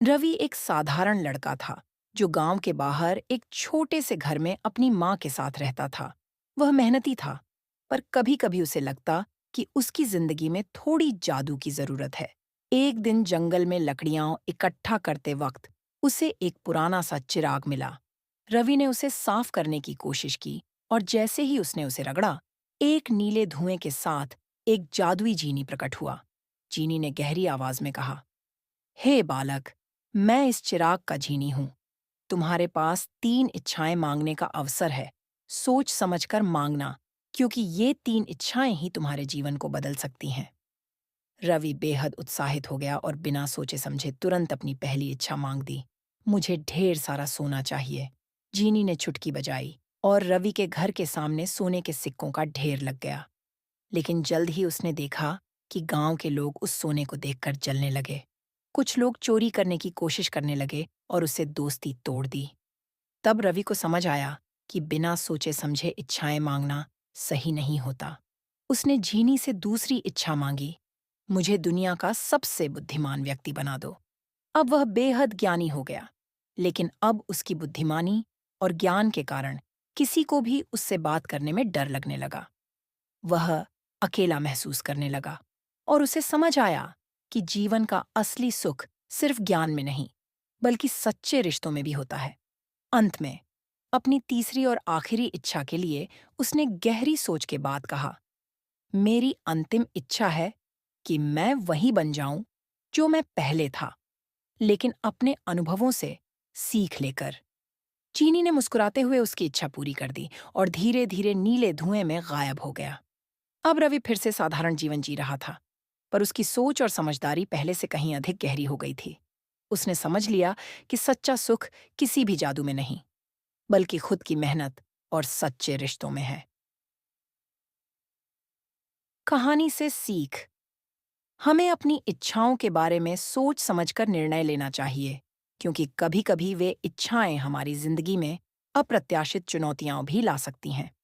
रवि एक साधारण लड़का था जो गांव के बाहर एक छोटे से घर में अपनी माँ के साथ रहता था। वह मेहनती था, पर कभी-कभी उसे लगता कि उसकी जिंदगी में थोड़ी जादू की जरूरत है। एक दिन जंगल में लकड़ियां इकट्ठा करते वक्त उसे एक पुराना सा चिराग मिला। रवि ने उसे साफ करने की कोशिश की और जैसे ही उसने उसे रगड़ा, एक नीले धुएं के साथ एक जादुई जीनी प्रकट हुआ। जीनी ने गहरी आवाज में कहा, हे बालक, मैं इस चिराग का जीनी हूं। तुम्हारे पास 3 इच्छाएं मांगने का अवसर है। सोच समझकर मांगना, क्योंकि ये 3 इच्छाएं ही तुम्हारे जीवन को बदल सकती हैं। रवि बेहद उत्साहित हो गया और बिना सोचे समझे तुरंत अपनी पहली इच्छा मांग दी। मुझे ढेर सारा सोना चाहिए। जीनी ने चुटकी बजाई और रवि के घर के सामने सोने के सिक्कों का ढेर लग गया। लेकिन जल्द ही उसने देखा कि गांव के लोग उस सोने को देखकर जलने लगे। कुछ लोग चोरी करने की कोशिश करने लगे और उससे दोस्ती तोड़ दी। तब रवि को समझ आया कि बिना सोचे समझे इच्छाएं मांगना सही नहीं होता। उसने झीनी से दूसरी इच्छा मांगी, मुझे दुनिया का सबसे बुद्धिमान व्यक्ति बना दो। अब वह बेहद ज्ञानी हो गया, लेकिन अब उसकी बुद्धिमानी और ज्ञान के कारण किसी को भी उससे बात करने में डर लगने लगा। वह अकेला महसूस करने लगा और उसे समझ आया कि जीवन का असली सुख सिर्फ ज्ञान में नहीं, बल्कि सच्चे रिश्तों में भी होता है। अंत में, अपनी तीसरी और आखिरी इच्छा के लिए उसने गहरी सोच के बाद कहा, मेरी अंतिम इच्छा है कि मैं वही बन जाऊं जो मैं पहले था, लेकिन अपने अनुभवों से सीख लेकर। चीनी ने मुस्कुराते हुए उसकी इच्छा पूरी कर दी और धीरे धीरे नीले धुएं में गायब हो गया। अब रवि फिर से साधारण जीवन जी रहा था, पर उसकी सोच और समझदारी पहले से कहीं अधिक गहरी हो गई थी। उसने समझ लिया कि सच्चा सुख किसी भी जादू में नहीं, बल्कि खुद की मेहनत और सच्चे रिश्तों में है। कहानी से सीख, हमें अपनी इच्छाओं के बारे में सोच समझकर निर्णय लेना चाहिए, क्योंकि कभी-कभी वे इच्छाएं हमारी जिंदगी में अप्रत्याशित चुनौतियां भी ला सकती हैं।